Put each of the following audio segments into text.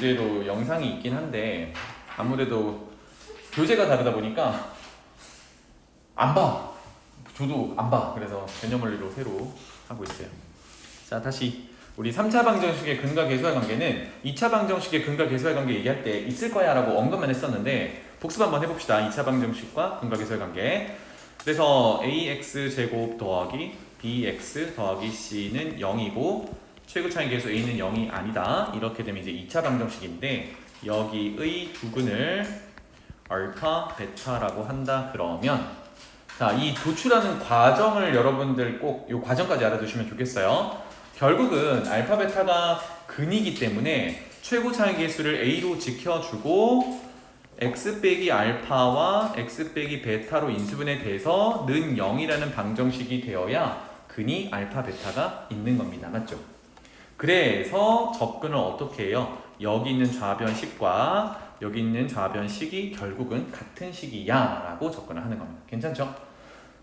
그래도 영상이 있긴 한데 아무래도 교재가 다르다 보니까 안 봐. 저도 안 봐. 그래서 개념원리로 새로 하고 있어요. 자, 다시 우리 3차 방정식의 근과 계수의 관계는 2차 방정식의 근과 계수의 관계 얘기할 때 있을 거야 라고 언급만 했었는데 복습 한번 해봅시다. 2차 방정식과 근과 계수의 관계. 그래서 ax 제곱 더하기 bx 더하기 c는 0이고 최고 차이 계수 a는 0이 아니다. 이렇게 되면 이제 2차 방정식인데 여기의 두근을 알파, 베타라고 한다 그러면 자, 이 도출하는 과정을 여러분들 꼭 이 과정까지 알아두시면 좋겠어요. 결국은 알파, 베타가 근이기 때문에 최고 차이 계수를 a로 지켜주고 x 빼기 알파와 x 빼기 베타로 인수분해 돼서 는 0이라는 방정식이 되어야 근이 알파, 베타가 있는 겁니다. 맞죠? 그래서 접근을 어떻게 해요? 여기 있는 좌변식과 여기 있는 좌변식이 결국은 같은 식이야 라고 접근을 하는 겁니다. 괜찮죠?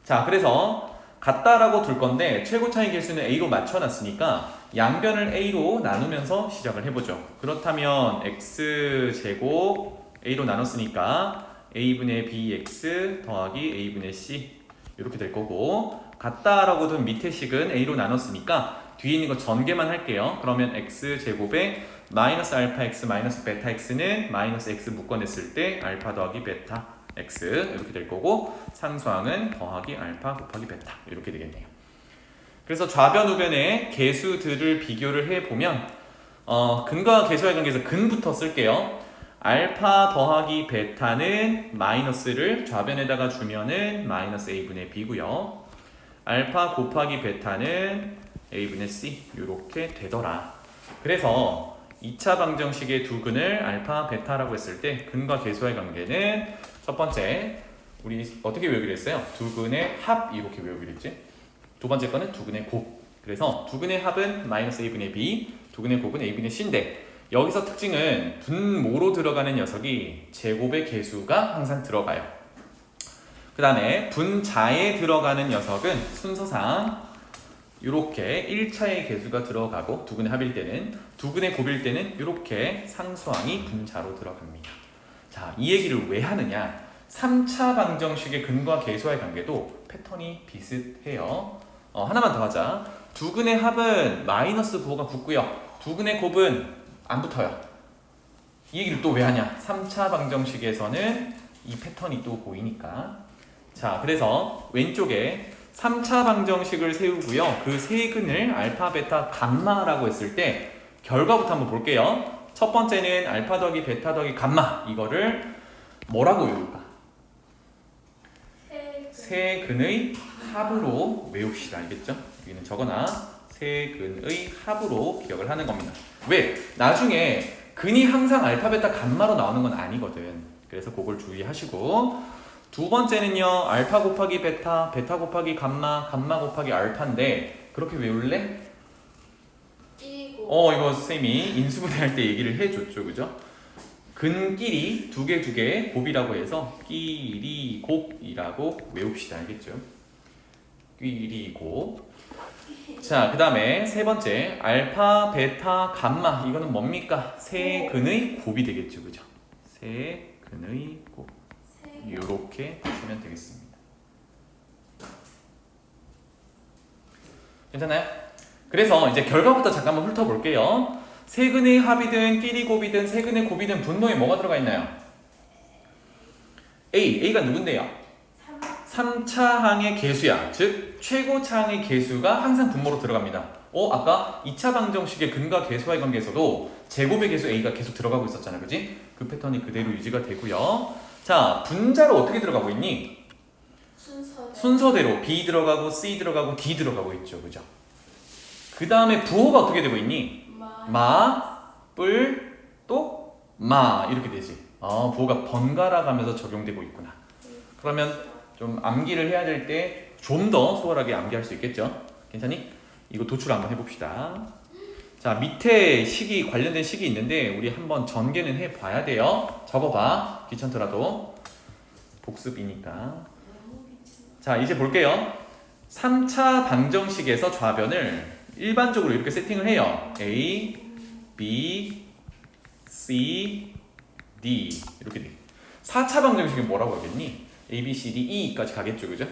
자, 그래서 같다라고 둘 건데 최고 차이 계수는 a로 맞춰놨으니까 양변을 a로 나누면서 시작을 해보죠. 그렇다면 x제곱 a로 나눴으니까 a분의 bx 더하기 a분의 c 이렇게 될 거고 같다라고 둔 밑에 식은 a로 나눴으니까 뒤에 있는 거 전개만 할게요. 그러면 x제곱에 마이너스 알파 x 마이너스 베타 x는 마이너스 x 묶어냈을 때 알파 더하기 베타 x 이렇게 될 거고 상수항은 더하기 알파 곱하기 베타 이렇게 되겠네요. 그래서 좌변 우변의 계수들을 비교를 해보면 근과 계수의 관계에서 근부터 쓸게요. 알파 더하기 베타는 마이너스를 좌변에다가 주면은 마이너스 a분의 b고요. 알파 곱하기 베타는 a분의 c 이렇게 되더라. 그래서 2차 방정식의 두 근을 알파, 베타라고 했을 때 근과 계수의 관계는 첫 번째 우리 어떻게 외우기로 했어요? 두 근의 합 이렇게 외우기로 했지. 두 번째 거는 두 근의 곱. 그래서 두 근의 합은 마이너스 a분의 b, 두 근의 곱은 a분의 c인데 여기서 특징은 분모로 들어가는 녀석이 제곱의 계수가 항상 들어가요. 그 다음에 분자에 들어가는 녀석은 순서상 이렇게 1차의 계수가 들어가고 두 근의 합일 때는 두 근의 곱일 때는 이렇게 상수항이 분자로 들어갑니다. 자, 이 얘기를 왜 하느냐? 3차 방정식의 근과 계수와의 관계도 패턴이 비슷해요. 하나만 더 하자. 두 근의 합은 마이너스 부호가 붙고요. 두 근의 곱은 안 붙어요. 이 얘기를 또 왜 하냐? 3차 방정식에서는 이 패턴이 또 보이니까. 자, 그래서 왼쪽에 3차 방정식을 세우고요. 그 세 근을 알파, 베타, 감마라고 했을 때 결과부터 한번 볼게요. 첫 번째는 알파 더하기 베타 더하기 감마 이거를 뭐라고 외울까? 세 근의 합으로 외웁시다. 알겠죠? 여기는 적어놔. 세 근의 합으로 기억을 하는 겁니다. 왜? 나중에 근이 항상 알파, 베타, 감마로 나오는 건 아니거든. 그래서 그걸 주의하시고 두 번째는요. 알파 곱하기 베타, 베타 곱하기 감마, 감마 곱하기 알파인데 그렇게 외울래? 이거 쌤이 인수분해할 때 얘기를 해줬죠. 그죠? 근끼리 두 개 곱이라고 해서 끼리 곱이라고 외웁시다. 알겠죠? 끼리 곱. 자, 그 다음에 세 번째 알파, 베타, 감마 이거는 뭡니까? 세 근의 곱이 되겠죠. 그죠? 세 근의 곱 이렇게 보시면 되겠습니다. 괜찮나요? 그래서 이제 결과부터 잠깐만 훑어볼게요. 세근의 합이든 끼리 곱이든 세근의 곱이든 분모에 뭐가 들어가 있나요? A가 누군데요? 3차항의 계수야. 즉 최고차항의 계수가 항상 분모로 들어갑니다. 아까 2차 방정식의 근과 계수와의 관계에서도 제곱의 계수 A가 계속 들어가고 있었잖아. 그지? 그 패턴이 그대로 유지가 되고요. 자, 분자로 어떻게 들어가고 있니? 순서대로 B 들어가고 C 들어가고 D 들어가고 있죠. 그죠? 그 다음에 부호가 어떻게 되고 있니? 마, 뿔, 또 마 이렇게 되지. 부호가 번갈아 가면서 적용되고 있구나. 그러면 좀 암기를 해야 될 때 좀 더 수월하게 암기할 수 있겠죠? 괜찮니? 이거 도출 한번 해봅시다. 자, 밑에 식이 관련된 식이 있는데 우리 한번 전개는 해봐야 돼요. 적어봐. 귀찮더라도 복습이니까. 자, 이제 볼게요. 3차 방정식에서 좌변을 일반적으로 이렇게 세팅을 해요. A, B, C, D 이렇게 돼. 4차 방정식은 뭐라고 하겠니? A, B, C, D, E까지 가겠죠, 그죠?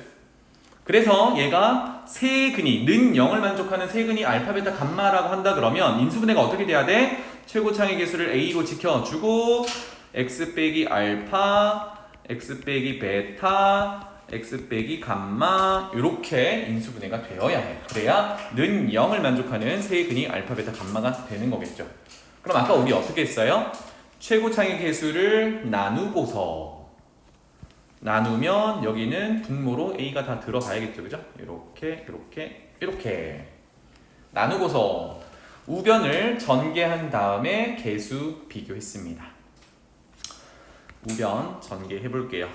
그래서 얘가 세근이 는 0을 만족하는 세근이 알파, 베타, 감마라고 한다 그러면 인수분해가 어떻게 돼야 돼? 최고창의 개수를 A로 지켜주고 X 빼기 알파, X 빼기 베타, X 빼기 감마 이렇게 인수분해가 되어야 해. 그래야 는 0을 만족하는 세근이 알파, 베타, 감마가 되는 거겠죠. 그럼 아까 우리 어떻게 했어요? 최고창의 개수를 나누면 여기는 분모로 A가 다 들어가야겠죠, 그죠? 이렇게 나누고서 우변을 전개한 다음에 개수 비교했습니다. 우변 전개해 볼게요.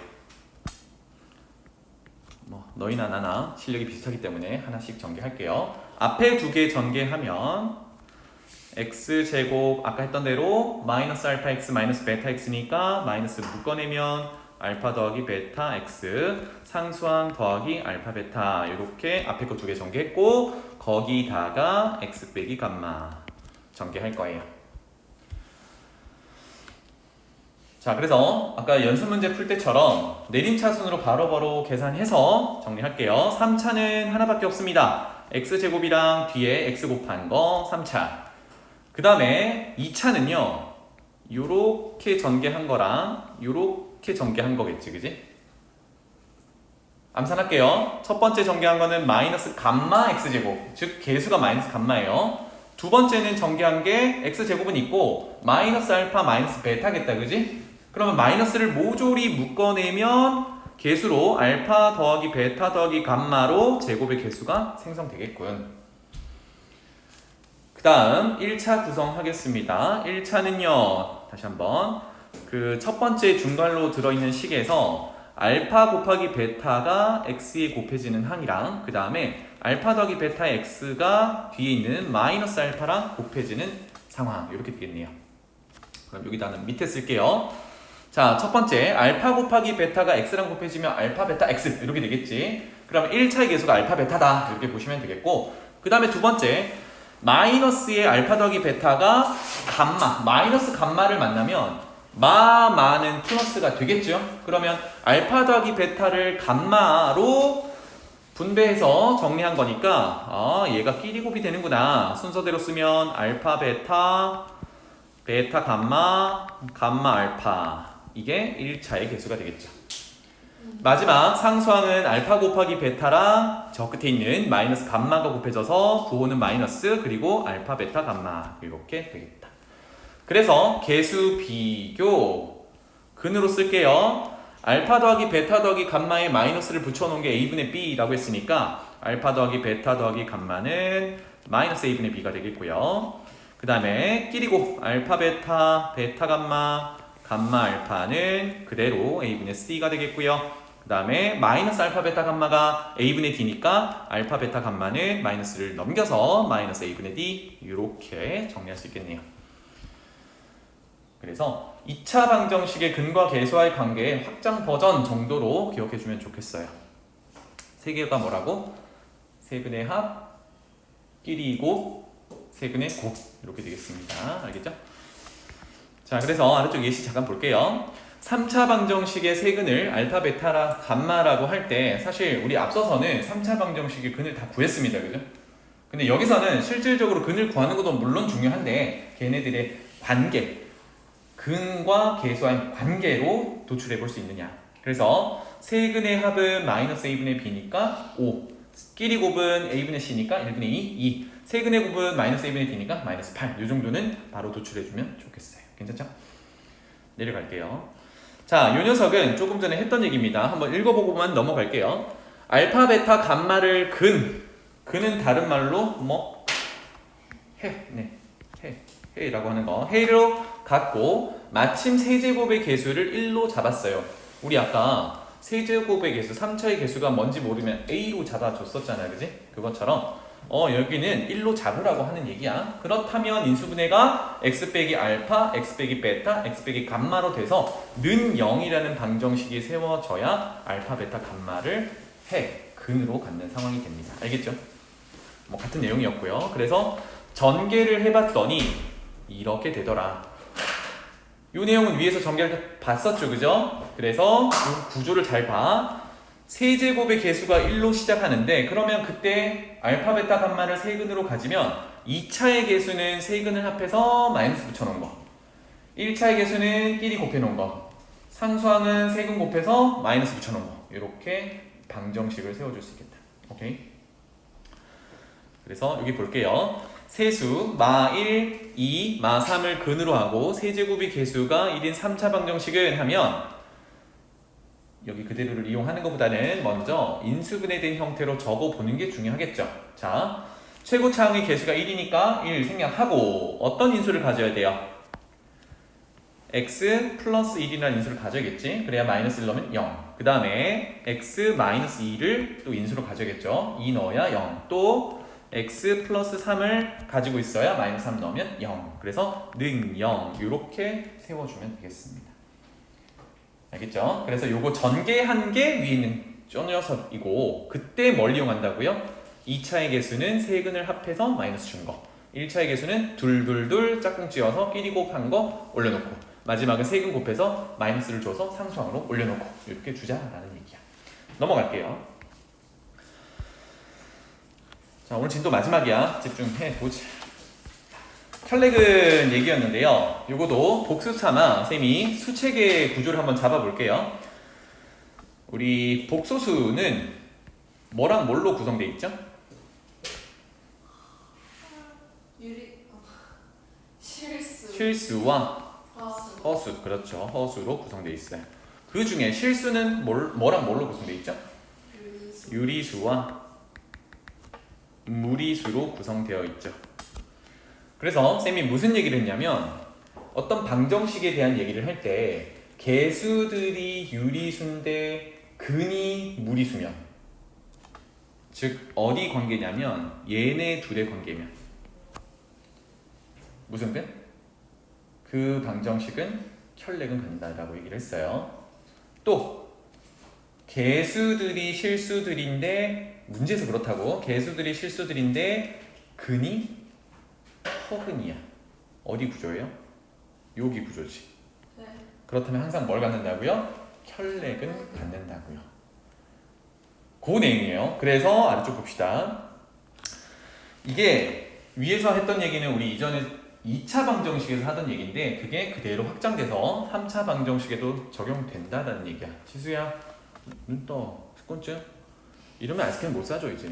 너희나 나나 실력이 비슷하기 때문에 하나씩 전개할게요. 앞에 두 개 전개하면 x제곱 아까 했던 대로 마이너스 알파 x 마이너스 베타 x니까 마이너스 묶어내면 알파 더하기 베타 x 상수항 더하기 알파 베타 이렇게 앞에 거 두 개 전개했고 거기다가 x 빼기 감마 전개할 거예요. 자, 그래서 아까 연습 문제 풀 때처럼 내림차순으로 바로바로 계산해서 정리할게요. 3차는 하나밖에 없습니다. x제곱이랑 뒤에 x 곱한 거 3차. 그 다음에 2차는요 요렇게 전개한 거랑 요렇게 전개한 거겠지, 그지? 암산할게요. 첫 번째 전개한 거는 마이너스 감마 x제곱, 즉 개수가 마이너스 감마예요. 두 번째는 전개한 게 x제곱은 있고 마이너스 알파 마이너스 베타겠다, 그지? 그러면 마이너스를 모조리 묶어내면 개수로 알파 더하기 베타 더하기 감마로 제곱의 개수가 생성되겠군. 그 다음 1차 구성하겠습니다. 1차는요 다시 한번 그 첫 번째 중괄로 들어있는 식에서 알파 곱하기 베타가 x에 곱해지는 항이랑 그 다음에 알파 더하기 베타 x가 뒤에 있는 마이너스 알파랑 곱해지는 상황 이렇게 되겠네요. 그럼 여기다는 밑에 쓸게요. 자, 첫 번째 알파 곱하기 베타가 x랑 곱해지면 알파 베타 x 이렇게 되겠지. 그럼 1차의 개수가 알파 베타다 이렇게 보시면 되겠고 그 다음에 두 번째 마이너스의 알파 더하기 베타가 감마, 마이너스 감마를 만나면 마는 플러스가 되겠죠. 그러면 알파 더하기 베타를 감마로 분배해서 정리한 거니까 얘가 끼리 곱이 되는구나. 순서대로 쓰면 알파 베타, 베타 감마, 감마 알파 이게 1차의 개수가 되겠죠. 마지막 상수항은 알파 곱하기 베타랑 저 끝에 있는 마이너스 감마가 곱해져서 부호는 마이너스 그리고 알파 베타 감마 이렇게 되겠다. 그래서 개수 비교 근으로 쓸게요. 알파 더하기 베타 더하기 감마에 마이너스를 붙여놓은 게 a분의 b라고 했으니까 알파 더하기 베타 더하기 감마는 마이너스 a분의 b가 되겠고요. 그 다음에 끼리고 알파 베타 베타 감마 감마 알파는 그대로 a분의 c가 되겠고요. 그 다음에 마이너스 알파 베타 감마가 a분의 d니까 알파 베타 감마는 마이너스를 넘겨서 마이너스 a분의 d 이렇게 정리할 수 있겠네요. 그래서 2차 방정식의 근과 계수와의 관계의 확장 버전 정도로 기억해주면 좋겠어요. 세 개가 뭐라고? 세근의 합, 끼리 곱, 세근의 곱 이렇게 되겠습니다. 알겠죠? 자, 그래서 아래쪽 예시 잠깐 볼게요. 3차 방정식의 세근을 알파, 베타라, 감마라고 할 때 사실 우리 앞서서는 3차 방정식의 근을 다 구했습니다. 그죠? 근데 여기서는 실질적으로 근을 구하는 것도 물론 중요한데 걔네들의 관계, 근과 계수와의 관계로 도출해 볼 수 있느냐. 그래서 세근의 합은 마이너스 a분의 b니까 5, 끼리 곱은 a분의 c니까 1분의 2, 세근의 곱은 마이너스 a분의 d니까 마이너스 8. 이 정도는 바로 도출해 주면 좋겠어요. 괜찮죠? 내려갈게요. 자, 이 녀석은 조금 전에 했던 얘기입니다. 한번 읽어보고만 넘어갈게요. 알파, 베타, 감마를 근은 다른 말로 해라고 하는 거 해로 갖고 마침 세제곱의 개수를 1로 잡았어요. 우리 아까 세제곱의 개수 3차의 개수가 뭔지 모르면 A로 잡아줬었잖아요. 그지? 그것처럼 여기는 1로 잡으라고 하는 얘기야. 그렇다면 인수분해가 x 빼기 알파, x 빼기 베타, x 빼기 감마로 돼서 는 0이라는 방정식이 세워져야 알파, 베타, 감마를 근으로 갖는 상황이 됩니다. 알겠죠? 같은 내용이었고요. 그래서 전개를 해봤더니 이렇게 되더라. 이 내용은 위에서 전개를 봤었죠, 그죠? 그래서 이 구조를 잘 봐. 세제곱의 개수가 1로 시작하는데 그러면 그때 알파, 베타, 감마를 세근으로 가지면 2차의 개수는 세근을 합해서 마이너스 붙여놓은 거, 1차의 개수는 끼리 곱해놓은 거, 상수항은 세근 곱해서 마이너스 붙여놓은 거, 이렇게 방정식을 세워줄 수 있겠다. 오케이? 그래서 여기 볼게요. 세수 마 1, 2, 마 3을 근으로 하고 세제곱의 개수가 1인 3차 방정식을 하면 여기 그대로를 이용하는 것보다는 먼저 인수분해 된 형태로 적어보는 게 중요하겠죠. 자, 최고차항의 개수가 1이니까 1 생략하고 어떤 인수를 가져야 돼요? x 플러스 1이라는 인수를 가져야겠지. 그래야 마이너스 1 넣으면 0. 그 다음에 x 마이너스 2를 또 인수로 가져야겠죠. 2 넣어야 0. 또 x 플러스 3을 가지고 있어야 마이너스 3 넣으면 0. 그래서 능 0 이렇게 세워주면 되겠습니다. 알겠죠? 그래서 요거 전개한 게 위에 있는 쪼 녀석이고 그때 뭘 이용한다고요? 2차의 개수는 세근을 합해서 마이너스 준 거, 1차의 개수는 둘둘둘 짝꿍 쥐어서 끼리 곱한 거 올려놓고 마지막은 세근 곱해서 마이너스를 줘서 상수항으로 올려놓고 이렇게 주자라는 얘기야. 넘어갈게요. 자, 오늘 진도 마지막이야. 집중해보자. 혈렉은 얘기였는데요. 요거도 복수 삼아 쌤이 수체계 구조를 한번 잡아볼게요. 우리 복소수는 뭐랑 뭘로 구성되어 있죠? 실수와 허수. 그렇죠. 허수로 구성되어 있어요. 그 중에 실수는 뭐랑 뭘로 구성되어 있죠? 유리수와 무리수로 구성되어 있죠. 그래서 쌤이 무슨 얘기를 했냐면 어떤 방정식에 대한 얘기를 할 때 개수들이 유리수인데 근이 무리수면, 즉 어디 관계냐면 얘네 둘의 관계면 무슨 근? 그 방정식은 혈렉은 간다라고 얘기를 했어요. 또 개수들이 실수들인데 문제에서 그렇다고 개수들이 실수들인데 근이 허근이야. 어디 구조예요? 여기 구조지. 네. 그렇다면 항상 뭘 갖는다고요? 혈렉은 갖는다고요. 그 내용이에요. 그래서 아래쪽 봅시다. 이게 위에서 했던 얘기는 우리 이전에 2차 방정식에서 하던 얘기인데 그게 그대로 확장돼서 3차 방정식에도 적용된다는 얘기야. 지수야, 눈 떠. 습관증? 이러면 아이스크림 못 사줘 이제.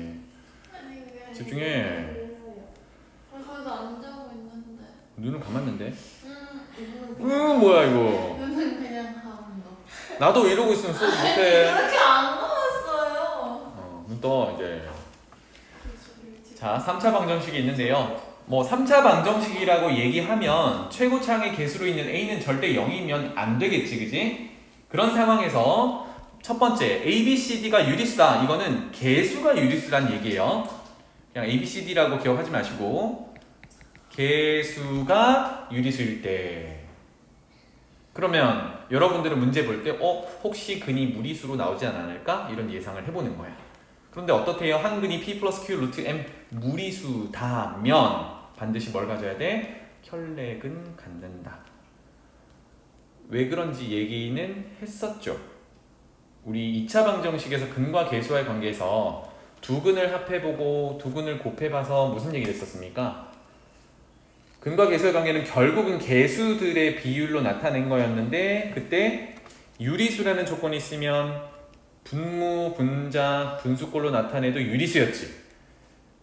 집중해. 거기서 안 자고 있는데. 눈은 감았는데. 눈은 뭐야 이거. 눈은 그냥 감은 거. 나도 이러고 있으면 수업 못해. 그렇게 안 감았어요. 눈 떠 이제. 자, 3차 방정식이 있는데요. 뭐 3차 방정식이라고 얘기하면 최고차항의 개수로 있는 a는 절대 0이면 안 되겠지, 그지? 그런 상황에서 첫 번째 a, b, c, d가 유리수다. 이거는 개수가 유리수란 얘기예요. 그냥 a, b, c, d라고 기억하지 마시고 개수가 유리수일 때, 그러면 여러분들은 문제 볼 때 혹시 근이 무리수로 나오지 않을까? 이런 예상을 해보는 거야. 그런데 어떻대요? 한 근이 p 플러스 q 루트 m 무리수다면 반드시 뭘 가져야 돼? 혈렉은 갖는다. 왜 그런지 얘기는 했었죠. 우리 2차 방정식에서 근과 개수와의 관계에서 두 근을 합해보고 두 근을 곱해봐서 무슨 얘기를 했었습니까? 근과 개수의 관계는 결국은 개수들의 비율로 나타낸 거였는데 그때 유리수라는 조건이 있으면 분무, 분자, 분수꼴로 나타내도 유리수였지.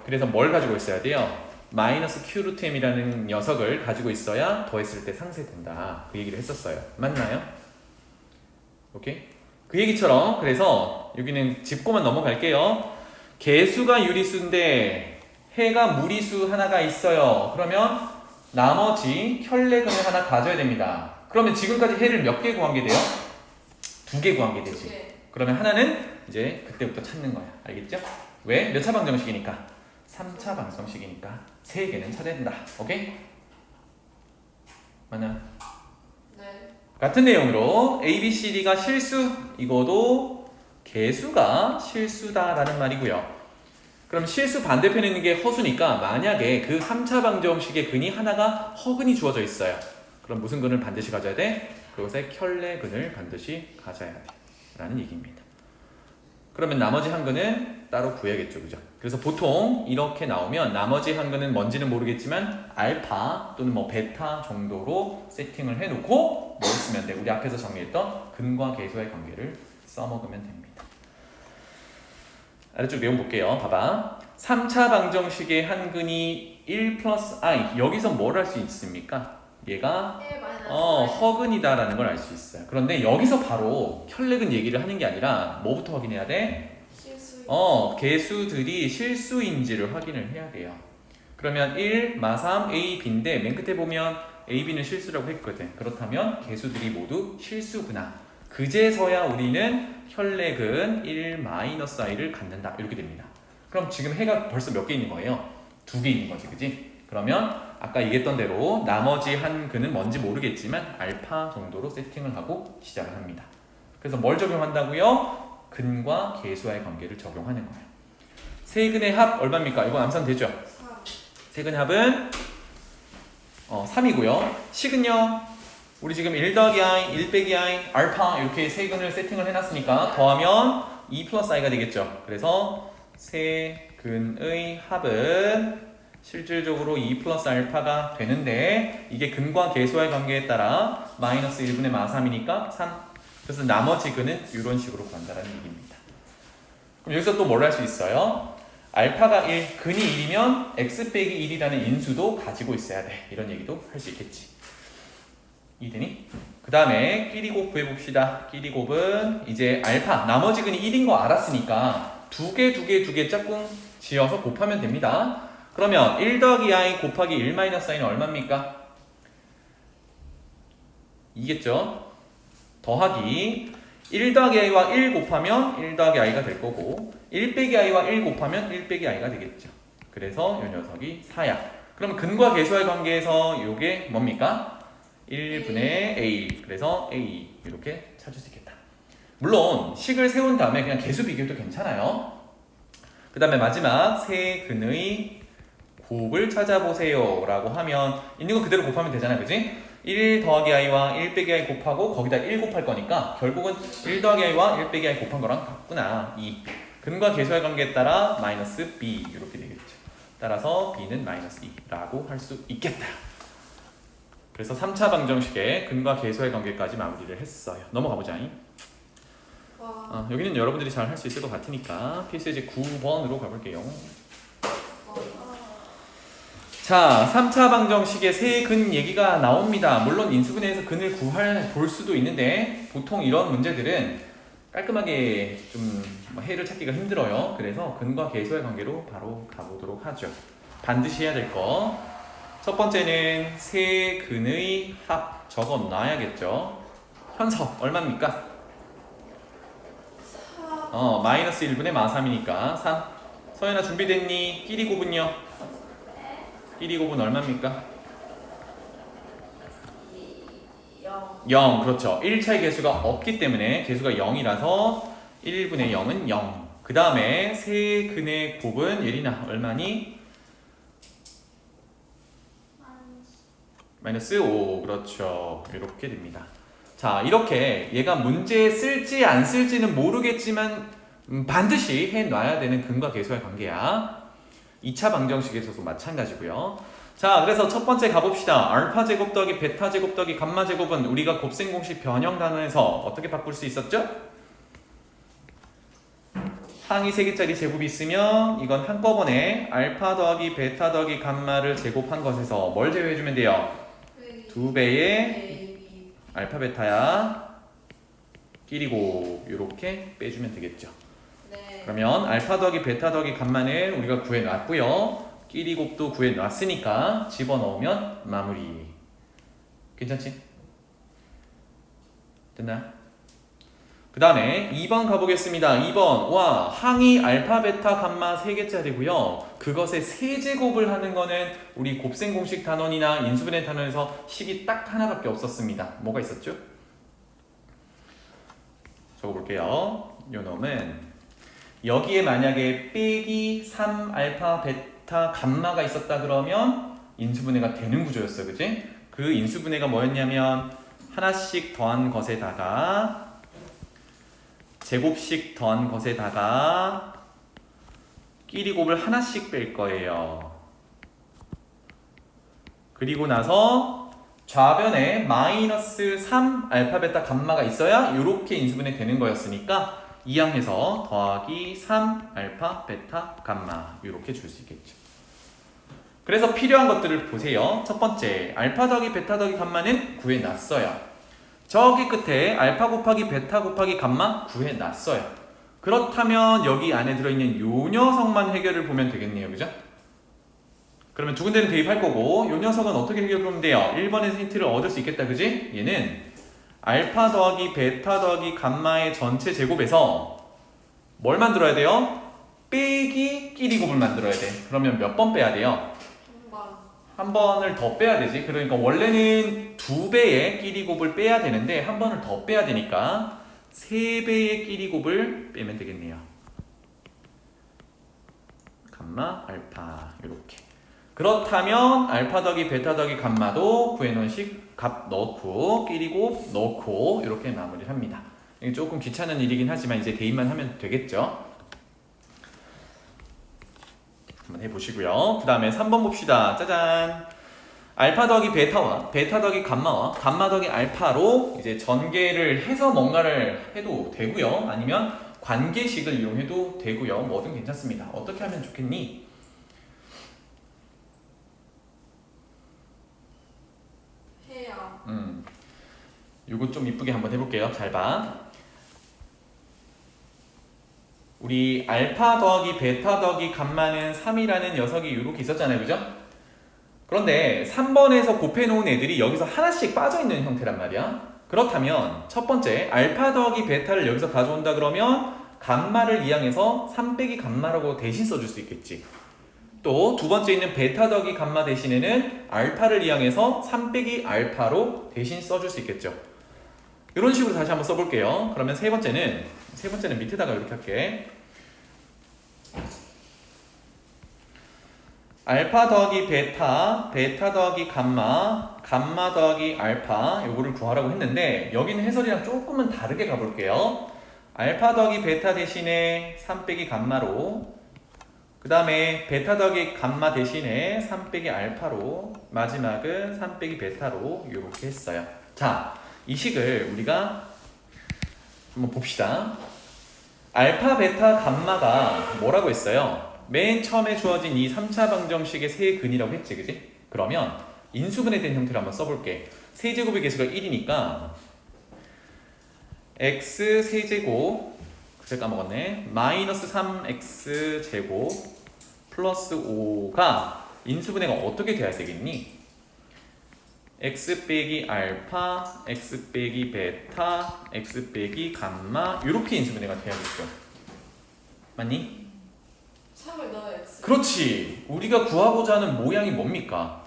그래서 뭘 가지고 있어야 돼요? 마이너스 q 루트 m이라는 녀석을 가지고 있어야 더했을 때 상쇄된다. 그 얘기를 했었어요. 맞나요? 오케이? 그 얘기처럼 그래서 여기는 짚고만 넘어갈게요. 개수가 유리수인데 해가 무리수 하나가 있어요. 그러면 나머지 혈렉을 하나 가져야 됩니다. 그러면 지금까지 해를 몇 개 구한 게 돼요? 2개 구한 게 되지. 그러면 하나는 이제 그때부터 찾는 거야. 알겠죠? 왜? 몇 차 방정식이니까? 3차 방정식이니까 3개는 찾아야 된다. 오케이? 맞나? 네. 같은 내용으로 A, B, C, D가 실수, 이거도 개수가 실수다라는 말이고요. 그럼 실수 반대편에 있는 게 허수니까 만약에 그 3차 방정식의 근이 하나가 허근이 주어져 있어요. 그럼 무슨 근을 반드시 가져야 돼? 그것의 켤레근을 반드시 가져야 돼 라는 얘기입니다. 그러면 나머지 한 근은 따로 구해야겠죠, 그죠? 그래서 보통 이렇게 나오면 나머지 한 근은 뭔지는 모르겠지만 알파 또는 뭐 베타 정도로 세팅을 해놓고 뭘 쓰면 돼? 우리 앞에서 정리했던 근과 계수의 관계를 써먹으면 됩니다. 아래쪽 내용 볼게요. 봐봐. 3차 방정식의 한 근이 1 플러스 i. 여기서 뭘 할 수 있습니까? 얘가 1 마이너스 허근이다라는 걸 알 수 있어요. 그런데 여기서 바로 혈렉은 얘기를 하는 게 아니라 뭐부터 확인해야 돼? 실수. 개수들이 실수인지를 확인을 해야 돼요. 그러면 1, 마3, a, b인데 맨 끝에 보면 a, b는 실수라고 했거든. 그렇다면 개수들이 모두 실수구나. 그제서야 우리는 혈렉은 1 마이너스 i를 갖는다. 이렇게 됩니다. 그럼 지금 해가 벌써 몇 개 있는 거예요? 2개 있는 거지, 그지? 그러면 아까 얘기했던 대로 나머지 한 근은 뭔지 모르겠지만 알파 정도로 세팅을 하고 시작을 합니다. 그래서 뭘 적용한다고요? 근과 계수와의 관계를 적용하는 거예요. 세 근의 합 얼마입니까? 이거 암산되죠? 3. 세 근의 합은 3이고요. 식은요? 우리 지금 1 더하기 i, 1 빼기 i, 알파 이렇게 세 근을 세팅을 해놨으니까 더하면 2 플러스 i가 되겠죠. 그래서 세 근의 합은 실질적으로 2 플러스 알파가 되는데 이게 근과 계수와의 관계에 따라 마이너스 1분의 마3이니까 3. 그래서 나머지 근은 이런 식으로 구한다는 얘기입니다. 그럼 여기서 또 뭘 할 수 있어요? 알파가 1, 근이 1이면 x 빼기 1이라는 인수도 가지고 있어야 돼. 이런 얘기도 할 수 있겠지. 이해되니? 그 다음에 끼리곱 구해봅시다. 끼리곱은 이제 알파, 나머지 근이 1인 거 알았으니까 두 개 짝꿍 지어서 곱하면 됩니다. 그러면 1 더하기 i 곱하기 1 마이너스 i는 얼마입니까? 이겠죠? 더하기 1 더하기 i와 1 곱하면 1 더하기 i가 될 거고 1 빼기 i와 1 곱하면 1 빼기 i가 되겠죠. 그래서 이 녀석이 4야. 그럼 근과 계수와의 관계에서 이게 뭡니까? 1분의 a. 그래서 a 이렇게 찾을 수 있겠다. 물론 식을 세운 다음에 그냥 계수 비교도 괜찮아요. 그 다음에 마지막 세 근의 곱을 찾아보세요 라고 하면 있는 거 그대로 곱하면 되잖아요, 그지? 1 더하기 i와 1 빼기 i 곱하고 거기다 1 곱할 거니까 결국은 1 더하기 i와 1 빼기 i 곱한 거랑 같구나. 2. 근과 계수의 관계에 따라 마이너스 b 이렇게 되겠죠. 따라서 b는 마이너스 2라고 할 수 있겠다. 그래서 3차 방정식의 근과 계수의 관계까지 마무리를 했어요. 넘어가 보자. 와. 여기는 여러분들이 잘 할 수 있을 것 같으니까 필수제 9번으로 가볼게요. 자, 3차 방정식의 세 근 얘기가 나옵니다. 물론 인수분해에서 근을 볼 수도 있는데 보통 이런 문제들은 깔끔하게 좀 해를 찾기가 힘들어요. 그래서 근과 계수의 관계로 바로 가보도록 하죠. 반드시 해야 될 거. 첫 번째는 세 근의 합 적어 놔야겠죠. 현석 얼마입니까? 4. 마이너스 1분의 마3이니까 3. 서연아 준비됐니? 끼리곱은요? 끼리곱은 얼마입니까? 0. 0. 그렇죠. 1차의 개수가 없기 때문에 개수가 0이라서 1분의 0은 0. 그 다음에 세 근의 곱은 예린아 얼마니? 마이너스 5. 그렇죠. 이렇게 됩니다. 자, 이렇게 얘가 문제에 쓸지 안 쓸지는 모르겠지만 반드시 해놔야 되는 근과 계수의 관계야. 2차 방정식에서도 마찬가지고요. 자, 그래서 첫 번째 가봅시다. 알파 제곱 더하기 베타 제곱 더하기 감마 제곱은 우리가 곱셈 공식 변형 단원에서 어떻게 바꿀 수 있었죠? 항이 3개짜리 제곱이 있으면 이건 한꺼번에 알파 더하기 베타 더하기 감마를 제곱한 것에서 뭘 제외해주면 돼요? 2배의 알파 베타야 끼리고 이렇게 빼주면 되겠죠. 네. 그러면 알파 더하기 베타 더하기 감마는 우리가 구해놨고요. 끼리곱도 구해놨으니까 집어넣으면 마무리. 괜찮지? 됐나? 그 다음에 2번 가보겠습니다. 2번 와 항이 알파 베타 감마 3개짜리고요. 그것의 세제곱을 하는 거는 우리 곱셈 공식 단원이나 인수분해 단원에서 식이 딱 하나밖에 없었습니다. 뭐가 있었죠? 적어볼게요. 요 놈은 여기에 만약에 빼기 3 알파 베타 감마가 있었다 그러면 인수분해가 되는 구조였어, 그치? 그 인수분해가 뭐였냐면 하나씩 더한 것에다가 제곱씩 더한 것에다가 끼리 곱을 하나씩 뺄 거예요. 그리고 나서 좌변에 마이너스 3 알파 베타 감마가 있어야 이렇게 인수분해 되는 거였으니까 이항해서 더하기 3 알파 베타 감마 이렇게 줄 수 있겠죠. 그래서 필요한 것들을 보세요. 첫 번째, 알파 더하기 베타 더하기 감마는 구해놨어요. 저기 끝에 알파 곱하기 베타 곱하기 감마 구해놨어요. 그렇다면 여기 안에 들어있는 요 녀석만 해결을 보면 되겠네요. 그죠? 그러면 두 군데는 대입할 거고 요 녀석은 어떻게 해결하면 돼요? 1번에서 힌트를 얻을 수 있겠다. 그지? 얘는 알파 더하기 베타 더하기 감마의 전체 제곱에서 뭘 만들어야 돼요? 빼기 끼리 곱을 만들어야 돼. 그러면 몇 번 빼야 돼요? 한 번을 더 빼야 되지. 그러니까 원래는 2배의 끼리 곱을 빼야 되는데 한 번을 더 빼야 되니까 3배의 끼리 곱을 빼면 되겠네요. 감마 알파 이렇게. 그렇다면 알파 더하기 베타 더하기 감마도 구해놓은 식 값 넣고 끼리 곱 넣고 이렇게 마무리를 합니다. 이게 조금 귀찮은 일이긴 하지만 이제 대입만 하면 되겠죠. 한번 해보시고요. 그 다음에 3번 봅시다. 짜잔. 알파 더하기 베타와 베타 더하기 감마와 감마 더하기 알파로 이제 전개를 해서 뭔가를 해도 되고요. 아니면 관계식을 이용해도 되고요. 뭐든 괜찮습니다. 어떻게 하면 좋겠니? 해요. 이거 좀 이쁘게 한번 해볼게요. 잘 봐. 우리 알파 더하기 베타 더하기 감마는 3이라는 녀석이 이렇게 있었잖아요. 그죠? 그런데 3번에서 곱해놓은 애들이 여기서 하나씩 빠져있는 형태란 말이야. 그렇다면 첫 번째 알파 더하기 베타를 여기서 가져온다 그러면 감마를 이항해서 3 빼기 감마라고 대신 써줄 수 있겠지. 또 두 번째 있는 베타 더하기 감마 대신에는 알파를 이항해서 3 빼기 알파로 대신 써줄 수 있겠죠. 이런 식으로 다시 한번 써볼게요. 그러면 세 번째는 밑에다가 이렇게 할게. 알파 더하기 베타, 베타 더하기 감마, 감마 더하기 알파 요거를 구하라고 했는데 여기는 해설이랑 조금은 다르게 가볼게요. 알파 더하기 베타 대신에 3 빼기 감마로, 그 다음에 베타 더하기 감마 대신에 3 빼기 알파로, 마지막은 3 빼기 베타로 이렇게 했어요. 자, 이 식을 우리가 한번 봅시다. 알파, 베타, 감마가 뭐라고 했어요? 맨 처음에 주어진 이 3차 방정식의 세근이라고 했지, 그지? 그러면 인수분해된 형태로 한번 써볼게. 세제곱의 개수가 1이니까 x 세제곱, 글쎄 까먹었네. 마이너스 3x 제곱 플러스 5가 인수분해가 어떻게 돼야 되겠니? x 빼기 알파, x 빼기 베타, x 빼기 감마 이렇게 인수분해가 돼야겠죠. 맞니? 3을 넣어 x. 그렇지. 우리가 구하고자 하는 모양이 뭡니까?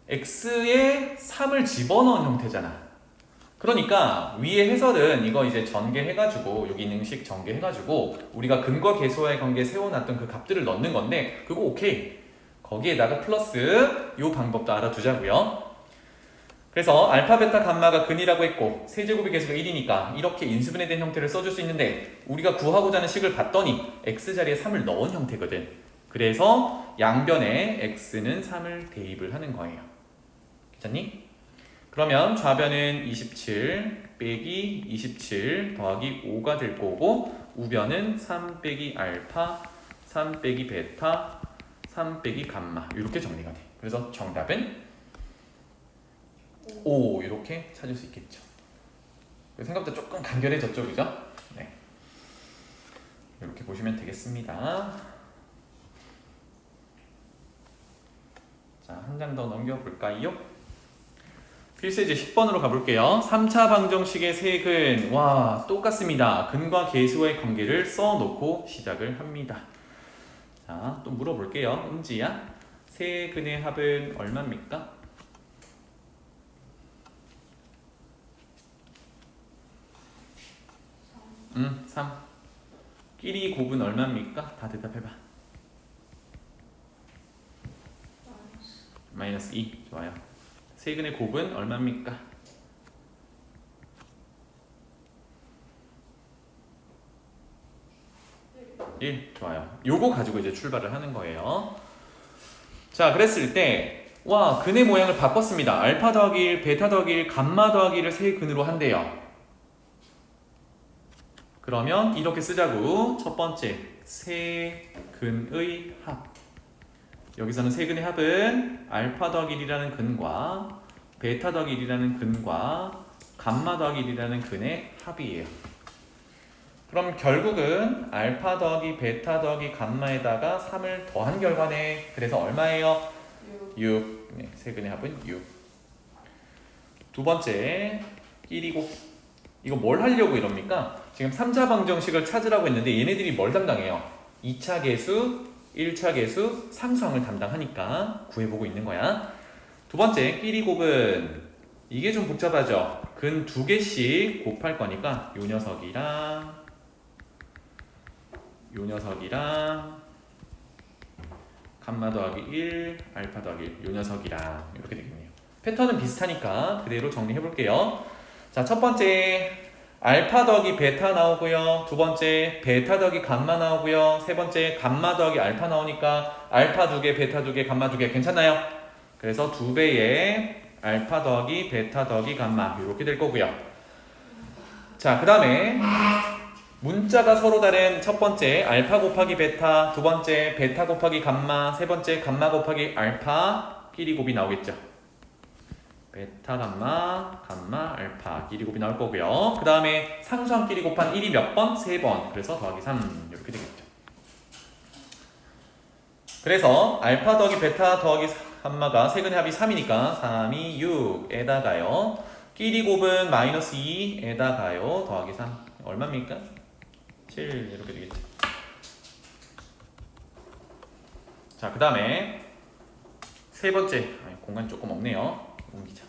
x에 3을 집어넣은 형태잖아. 그러니까 위에 해설은 이거 이제 전개해가지고 여기 있는 식 전개해가지고 우리가 근과 계수와의 관계 세워놨던 그 값들을 넣는 건데 그거 오케이. 거기에다가 플러스 이 방법도 알아두자고요. 그래서 알파, 베타, 감마가 근이라고 했고 세제곱의 개수가 1이니까 이렇게 인수분해된 형태를 써줄 수 있는데 우리가 구하고자 하는 식을 봤더니 x자리에 3을 넣은 형태거든. 그래서 양변에 x는 3을 대입을 하는 거예요. 괜찮니? 그러면 좌변은 27 빼기 27 더하기 5가 될 거고 우변은 3 빼기 알파, 3 빼기 베타, 3 빼기 감마 이렇게 정리가 돼. 그래서 정답은 5 이렇게 찾을 수 있겠죠. 생각보다 조금 간결해졌죠, 그죠? 네. 이렇게 보시면 되겠습니다. 자, 한 장 더 넘겨볼까요? 필수제 10번으로 가볼게요. 3차 방정식의 세근, 와 똑같습니다. 근과 계수와의 관계를 써놓고 시작을 합니다. 자, 또 물어볼게요. 은지야, 세근의 합은 얼마입니까? 3. 끼리 곱은 얼마입니까? 다 대답해봐. 마이너스 2. 좋아요. 세근의 곱은 얼마입니까? 1. 좋아요. 요거 가지고 이제 출발을 하는 거예요. 자, 그랬을 때 와, 근의 모양을 바꿨습니다. 알파 더하기 1, 베타 더하기 1, 감마 더하기 1을 세근으로 한대요. 그러면 이렇게 쓰자고. 첫 번째, 세근의 합. 여기서는 세근의 합은 알파 더하기 1이라는 근과 베타 더하기 1이라는 근과 감마 더하기 1이라는 근의 합이에요. 그럼 결국은 알파 더하기 베타 더하기 감마에다가 3을 더한 결과네. 그래서 얼마예요? 6. 네, 세근의 합은 6. 두 번째, 1이고. 이거 뭘 하려고 이럽니까? 지금 3차 방정식을 찾으라고 했는데 얘네들이 뭘 담당해요? 2차 계수, 1차 계수, 상수항을 담당하니까 구해보고 있는 거야. 두 번째, 끼리 곱은 이게 좀 복잡하죠? 근 2개씩 곱할 거니까 요 녀석이랑 감마 더하기 1, 알파 더하기 1, 요 녀석이랑 이렇게 되겠네요. 패턴은 비슷하니까 그대로 정리해 볼게요. 자, 첫 번째 알파 더하기 베타 나오고요. 두 번째 베타 더하기 감마 나오고요. 세 번째 감마 더하기 알파 나오니까 알파 2개, 베타 2개, 감마 2개 괜찮나요? 그래서 2배의 알파 더하기 베타 더하기 감마 이렇게 될 거고요. 자, 그 다음에 문자가 서로 다른 첫 번째 알파 곱하기 베타, 두 번째 베타 곱하기 감마, 세 번째 감마 곱하기 알파 끼리 곱이 나오겠죠. 베타 감마, 감마, 알파 끼리 곱이 나올 거고요. 그 다음에 상수항 끼리 곱한 1이 몇 번? 3번. 그래서 더하기 3 이렇게 되겠죠. 그래서 알파 더하기 베타 더하기 감마가 세근의 합이 3이니까 3이 6에다가요. 끼리 곱은 마이너스 2에다가요. 더하기 3 얼마입니까? 7 이렇게 되겠죠. 자, 그 다음에 세 번째, 공간이 조금 없네요. 옮기자.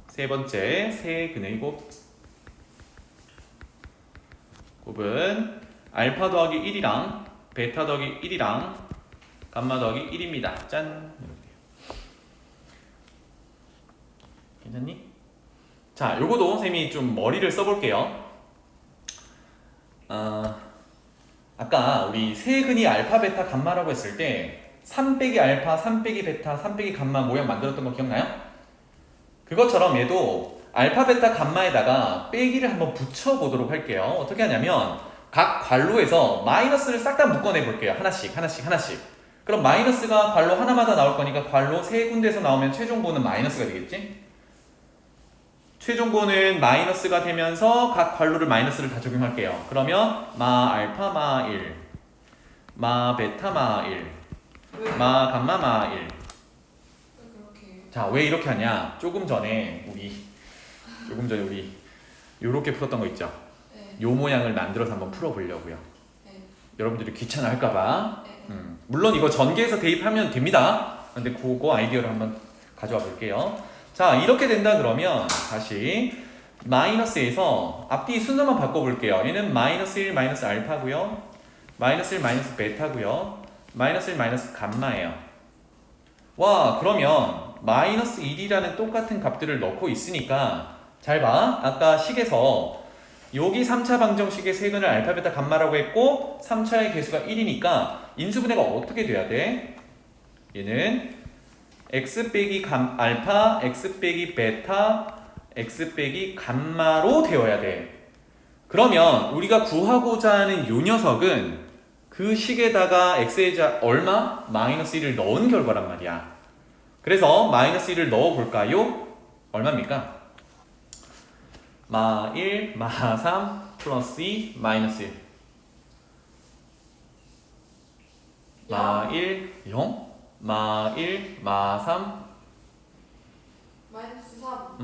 세 번째, 세근의 곱은 알파 더하기 1이랑 베타 더하기 1이랑 감마 더하기 1입니다. 짠! 괜찮니? 자, 요거도 쌤이 좀 머리를 써볼게요. 아까 우리 세근이 알파, 베타, 감마라고 했을 때 3 빼기 알파, 3 빼기 베타, 3 빼기 감마 모양 만들었던 거 기억나요? 그것처럼 얘도 알파, 베타, 감마에다가 빼기를 한번 붙여보도록 할게요. 어떻게 하냐면 각 괄호에서 마이너스를 싹 다 묶어내 볼게요. 하나씩. 그럼 마이너스가 괄호 하나마다 나올 거니까 괄호 세 군데에서 나오면 최종보는 마이너스가 되겠지? 최종보는 마이너스가 되면서 각 괄호를 마이너스를 다 적용할게요. 그러면 마 알파 마 1, 마 베타 마 1, 마 감마 마 1. 자, 왜 이렇게 하냐? 조금 전에 우리 요렇게 풀었던 거 있죠? 네. 요 모양을 만들어서 한번 풀어보려고요. 네. 여러분들이 귀찮아할까봐. 네. 물론 이거 전개해서 대입하면 됩니다. 근데 그거 아이디어를 한번 가져와 볼게요. 자, 이렇게 된다 그러면 다시 마이너스에서 앞뒤 순서만 바꿔볼게요. 얘는 마이너스 1 마이너스 알파고요. 마이너스 1 마이너스 베타고요. 마이너스 1 마이너스 감마예요. 와, 그러면 마이너스 1이라는 똑같은 값들을 넣고 있으니까 잘 봐. 아까 식에서 여기 3차 방정식의 세근을 알파, 베타, 감마라고 했고 3차의 개수가 1이니까 인수분해가 어떻게 돼야 돼? 얘는 x 빼기 알파, x 빼기 베타, x 빼기 감마로 되어야 돼. 그러면 우리가 구하고자 하는 요 녀석은 그 식에다가 x의 얼마? 마이너스 1을 넣은 결과란 말이야. 그래서 마이너스 1을 넣어볼까요? 얼마입니까? 마 1, 마 3, 플러스 2, 마이너스 1. 마 1, 0. 마 1, 마 3. 마이너스 3.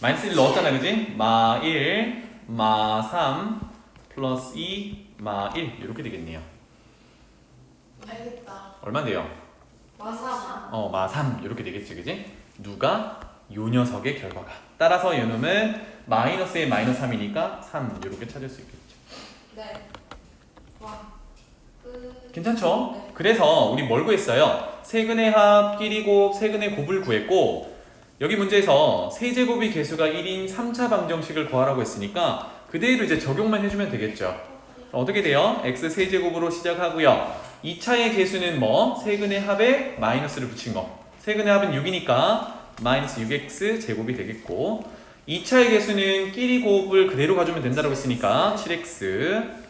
마이너스 1 넣었잖아, 그지? 마 1, 마 3, 플러스 2, 마 1. 이렇게 되겠네요. 알겠다. 얼마인데요? 마 3. 마 3. 이렇게 되겠지, 그지? 누가? 요 녀석의 결과가. 따라서 요놈은 마이너스의 마이너스 3이니까 3. 이렇게 찾을 수 있겠죠. 네. 와. 끝. 괜찮죠? 네. 그래서 우리 뭘 구했어요? 세근의 합, 끼리곱, 세근의 곱을 구했고 여기 문제에서 세제곱의 개수가 1인 3차 방정식을 구하라고 했으니까 그대로 이제 적용만 해주면 되겠죠. 어떻게 돼요? x 세제곱으로 시작하고요. 2차의 개수는 뭐? 세근의 합에 마이너스를 붙인 거. 세근의 합은 6이니까 마이너스 6x 제곱이 되겠고 2차의 개수는 끼리 곱을 그대로 가주면 된다고 했으니까 7x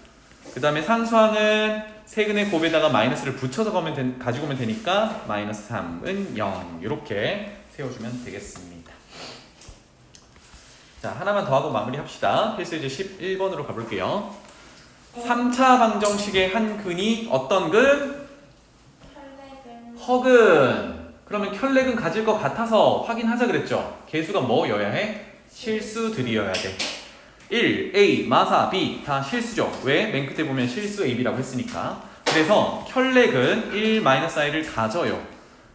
그 다음에 상수항은 세근의 곱에다가 마이너스를 붙여서 가지고 오면 되니까 마이너스 3은 0 이렇게 세워주면 되겠습니다. 자 하나만 더 하고 마무리합시다. 필수 이제 11번으로 가볼게요. 3차 방정식의 한 근이 어떤 근? 허근. 그러면 켤레근 가질 것 같아서 확인하자 그랬죠. 개수가 뭐여야 해? 실수들이어야 돼. 1, A, 마사, B 다 실수죠. 왜? 맨 끝에 보면 실수 A, B라고 했으니까. 그래서 켤레근 1-i를 가져요.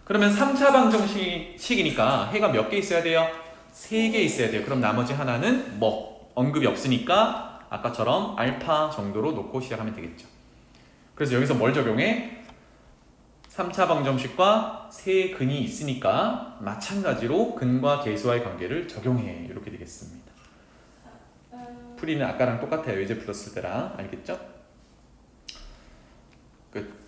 그러면 3차 방정식이니까 해가 몇 개 있어야 돼요? 3개 있어야 돼요. 그럼 나머지 하나는 뭐? 언급이 없으니까 아까처럼 알파 정도로 놓고 시작하면 되겠죠. 그래서 여기서 뭘 적용해? 3차 방정식과 세 근이 있으니까 마찬가지로 근과 개수와의 관계를 적용해. 이렇게 되겠습니다. 풀이는 아까랑 똑같아요. 예제 풀었을 때랑. 알겠죠? 끝.